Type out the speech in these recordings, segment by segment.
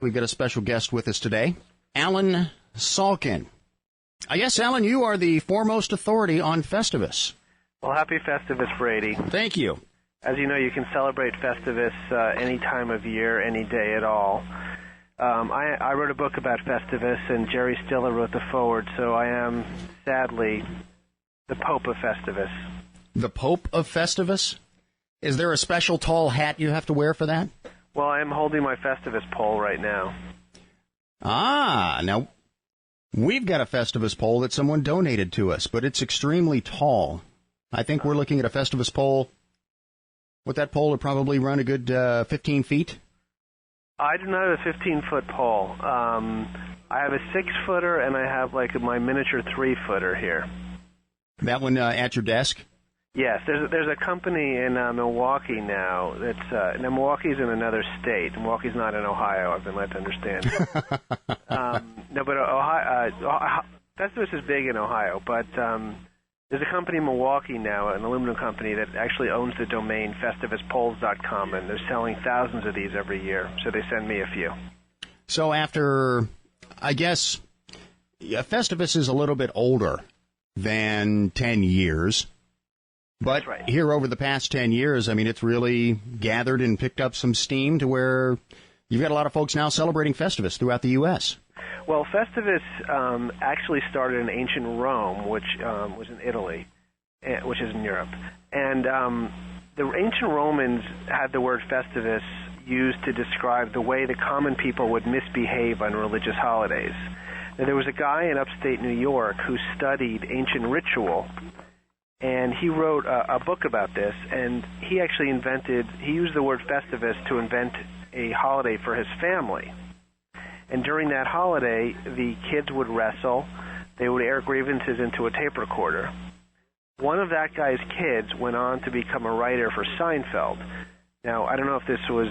We've got a special guest with us today, Alan Salkin. I guess, Alan, you are the foremost authority on Festivus. Well, happy Festivus, Brady. Thank you. As you know, you can celebrate Festivus any time of year, any day at all. I wrote a book about Festivus, and Jerry Stiller wrote the foreword, so I am, sadly, the Pope of Festivus. The Pope of Festivus? Is there a special tall hat you have to wear for that? Well, I am holding my Festivus pole right now. Ah, now, we've got a Festivus pole that someone donated to us, but it's extremely tall. I think we're looking at a Festivus pole. With that pole, would probably run a good 15 feet. I do not have a 15-foot pole. I have a 6-footer, and I have like my miniature 3-footer here. That one at your desk? Yes, there's a company in Milwaukee now that's now Milwaukee's in another state. Milwaukee's not in Ohio. I've been led to understand. No, but Ohio, Festivus is big in Ohio, but there's a company in Milwaukee now, an aluminum company, that actually owns the domain festivuspoles.com, and they're selling thousands of these every year, so they send me a few. So after, I guess, Festivus is a little bit older than 10 years, but right. Here over the past 10 years, I mean, it's really gathered and picked up some steam to where you've got a lot of folks now celebrating Festivus throughout the U.S. Well, Festivus actually started in ancient Rome, which was in Italy, which is in Europe. And the ancient Romans had the word Festivus used to describe the way the common people would misbehave on religious holidays. Now, there was a guy in upstate New York who studied ancient ritual, and he wrote a book about this, and he actually he used the word Festivus to invent a holiday for his family. And during that holiday, the kids would wrestle. They would air grievances into a tape recorder. One of that guy's kids went on to become a writer for Seinfeld. Now, I don't know if this was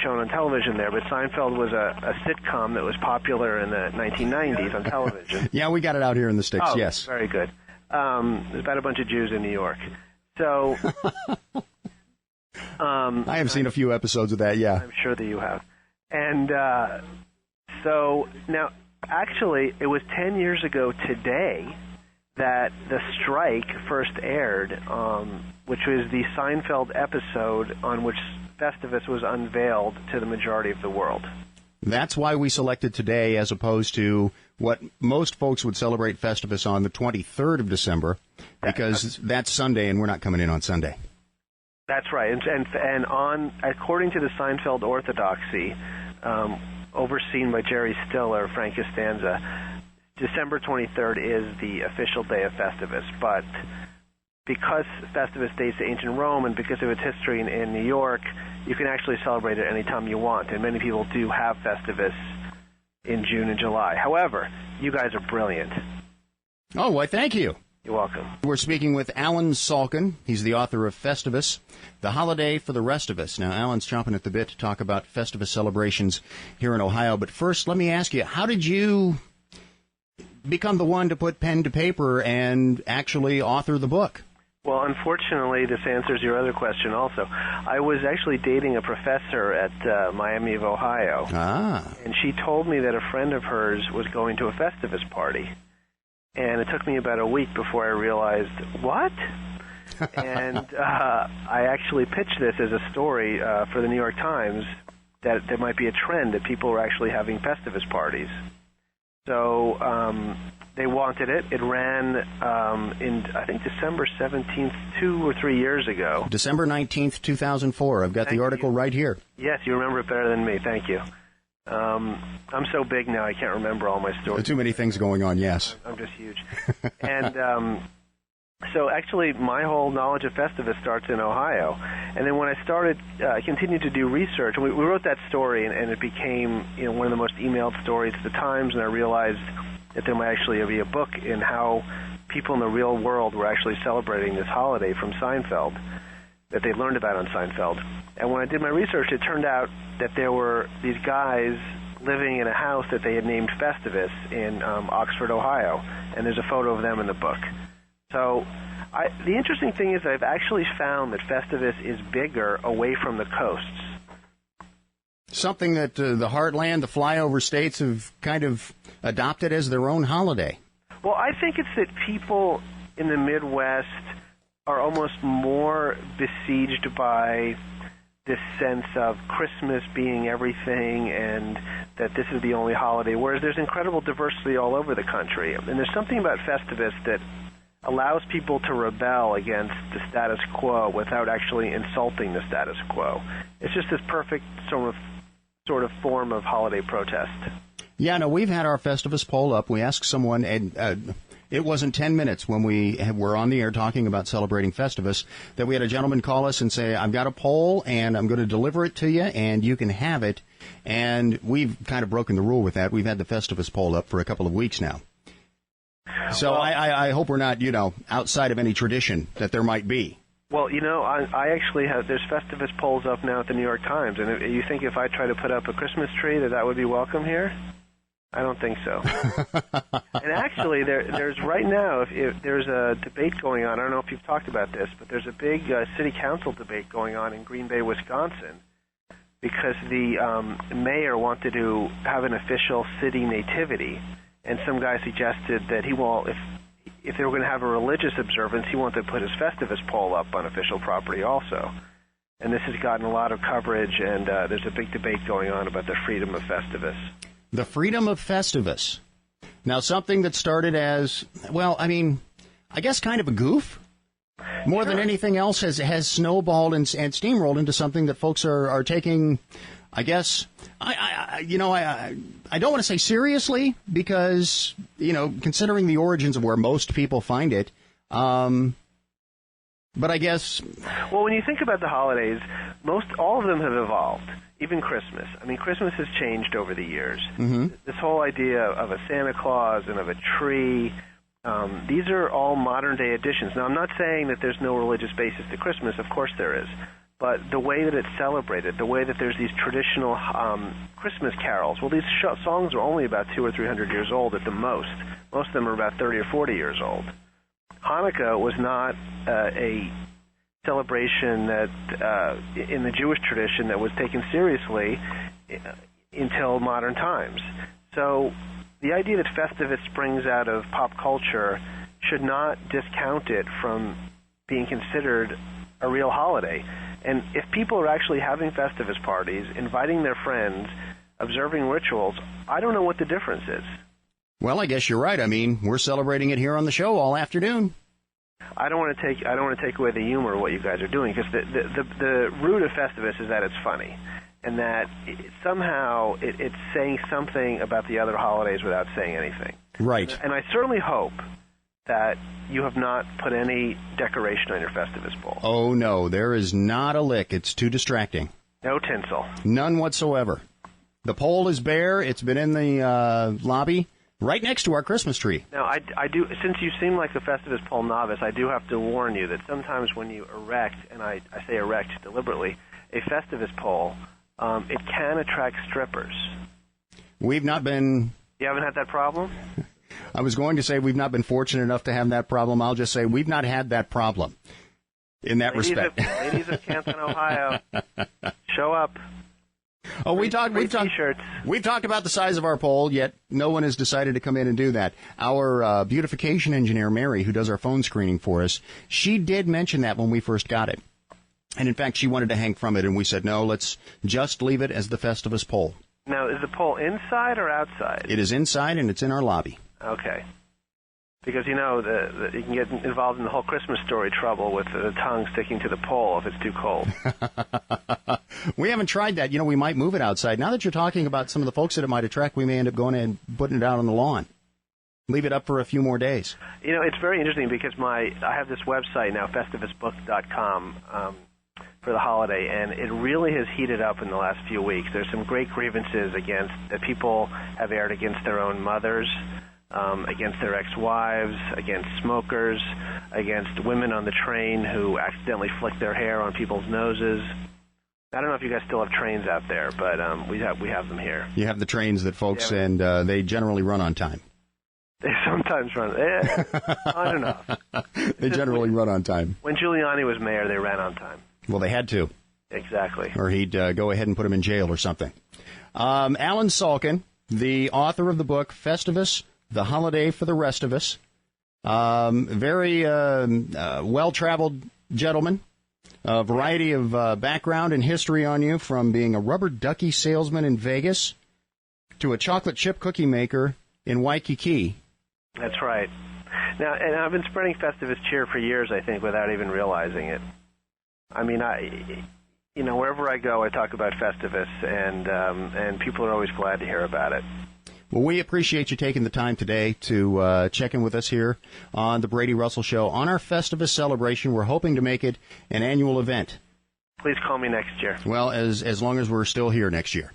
shown on television there, but Seinfeld was a sitcom that was popular in the 1990s on television. Yeah, we got it out here in the Sticks, oh, yes. Very good. It was about a bunch of Jews in New York. So, I have seen a few episodes of that, yeah. I'm sure that you have. And so, now, actually, it was 10 years ago today that the strike first aired, which was the Seinfeld episode on which Festivus was unveiled to the majority of the world. That's why we selected today as opposed to what most folks would celebrate Festivus on the 23rd of December, because that's Sunday and we're not coming in on Sunday. That's right. And according to the Seinfeld orthodoxy, overseen by Jerry Stiller, Frank Costanza, December 23rd is the official day of Festivus. But because Festivus dates to ancient Rome and because of its history in New York, you can actually celebrate it any time you want. And many people do have Festivus in June and July. However, you guys are brilliant. Oh, why, thank you. You're welcome. We're speaking with Alan Salkin. He's the author of Festivus, the holiday for the rest of us. Now, Alan's chomping at the bit to talk about Festivus celebrations here in Ohio. But first, let me ask you, how did you become the one to put pen to paper and actually author the book? Well, unfortunately, this answers your other question also. I was actually dating a professor at Miami of Ohio. Ah. And she told me that a friend of hers was going to a Festivus party. And it took me about a week before I realized, what? And I actually pitched this as a story for the New York Times, that there might be a trend that people were actually having Festivus parties. So they wanted it. It ran in, I think, December 17th, 2 or 3 years ago. December 19th, 2004. I've got the article right here. Yes, you remember it better than me. Thank you. I'm so big now I can't remember all my stories. Too many things going on, yes. I'm just huge. And so actually my whole knowledge of Festivus starts in Ohio. And then when I continued to do research, and we wrote that story, and it became one of the most emailed stories at the Times, and I realized that there might actually be a book in how people in the real world were actually celebrating this holiday from Seinfeld, that they learned about on Seinfeld. And when I did my research, it turned out that there were these guys living in a house that they had named Festivus in Oxford, Ohio, and there's a photo of them in the book. So the interesting thing is I've actually found that Festivus is bigger away from the coasts. something that the heartland, the flyover states have kind of adopted as their own holiday? Well, I think it's that people in the Midwest are almost more besieged by this sense of Christmas being everything and that this is the only holiday, whereas there's incredible diversity all over the country. And there's something about Festivus that allows people to rebel against the status quo without actually insulting the status quo. It's just this perfect sort of form of holiday protest. Yeah, no, we've had our Festivus poll up. We asked someone, and it wasn't 10 minutes when we were on the air talking about celebrating Festivus that we had a gentleman call us and say, I've got a poll, and I'm going to deliver it to you, and you can have it. And we've kind of broken the rule with that. We've had the Festivus poll up for a couple of weeks now. So well, I hope we're not, outside of any tradition that there might be. Well, I actually have, there's Festivus polls up now at the New York Times, and you think if I try to put up a Christmas tree that would be welcome here? I don't think so. And actually, there's right now, if there's a debate going on, I don't know if you've talked about this, but there's a big city council debate going on in Green Bay, Wisconsin, because the mayor wanted to have an official city nativity, and some guy suggested that if they were going to have a religious observance, he wanted to put his Festivus pole up on official property also. And this has gotten a lot of coverage, and there's a big debate going on about the freedom of Festivus. The freedom of Festivus. Now, something that started as, I guess kind of a goof, more than anything else, has snowballed and steamrolled into something that folks are taking, I guess, I don't want to say seriously because, considering the origins of where most people find it, but I guess... Well, when you think about the holidays, all of them have evolved. Even Christmas. I mean, Christmas has changed over the years. Mm-hmm. This whole idea of a Santa Claus and of a tree, these are all modern-day additions. Now, I'm not saying that there's no religious basis to Christmas. Of course there is. But the way that it's celebrated, the way that there's these traditional Christmas carols, well, these songs are only about 200 or 300 years old at the most. Most of them are about 30 or 40 years old. Hanukkah was not a celebration that in the Jewish tradition that was taken seriously until modern times. So the idea that Festivus springs out of pop culture should not discount it from being considered a real holiday. And if people are actually having Festivus parties, inviting their friends, observing rituals, I don't know what the difference is. Well, I guess you're right. I mean, we're celebrating it here on the show all afternoon. I don't want to take away the humor of what you guys are doing, because the root of Festivus is that it's funny, and that somehow it's saying something about the other holidays without saying anything. Right. And I certainly hope that you have not put any decoration on your Festivus bowl. Oh, no, there is not a lick. It's too distracting. No tinsel. None whatsoever. The pole is bare. It's been in the lobby. Right next to our Christmas tree. Now, I do. Since you seem like a Festivus pole novice, I do have to warn you that sometimes when you erect, and I say erect deliberately, a Festivus pole, it can attract strippers. We've not been... You haven't had that problem? I was going to say we've not been fortunate enough to have that problem. I'll just say we've not had that problem in that respect. Ladies of Canton, Ohio, show up. Oh, we've talked about the size of our pole, yet no one has decided to come in and do that. Our beautification engineer, Mary, who does our phone screening for us, she did mention that when we first got it. And, in fact, she wanted to hang from it, and we said, no, let's just leave it as the Festivus pole. Now, is the pole inside or outside? It is inside, and it's in our lobby. Okay. Because, you can get involved in the whole Christmas story trouble with the tongue sticking to the pole if it's too cold. We haven't tried that. We might move it outside. Now that you're talking about some of the folks that it might attract, we may end up going and putting it out on the lawn. Leave it up for a few more days. It's very interesting because I have this website now, festivusbook.com, for the holiday, and it really has heated up in the last few weeks. There's some great grievances that people have aired against their own mothers, against their ex-wives, against smokers, against women on the train who accidentally flick their hair on people's noses. I don't know if you guys still have trains out there, but we have them here. You have the trains that folks, and they generally run on time. They sometimes run. I don't know. They generally run on time. When Giuliani was mayor, they ran on time. Well, they had to. Exactly. Or he'd go ahead and put them in jail or something. Alan Salkin, the author of the book Festivus, The Holiday for the Rest of Us. Very well-traveled gentleman. A variety of background and history on you, from being a rubber ducky salesman in Vegas to a chocolate chip cookie maker in Waikiki. That's right. Now, and I've been spreading Festivus cheer for years, I think, without even realizing it. I mean, wherever I go, I talk about Festivus, and people are always glad to hear about it. Well, we appreciate you taking the time today to check in with us here on the Brady Russell Show on our Festivus celebration. We're hoping to make it an annual event. Please call me next year. Well, as long as we're still here next year.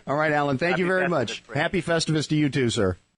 All right, Alan, thank you very much. Happy Festivus to you too, sir.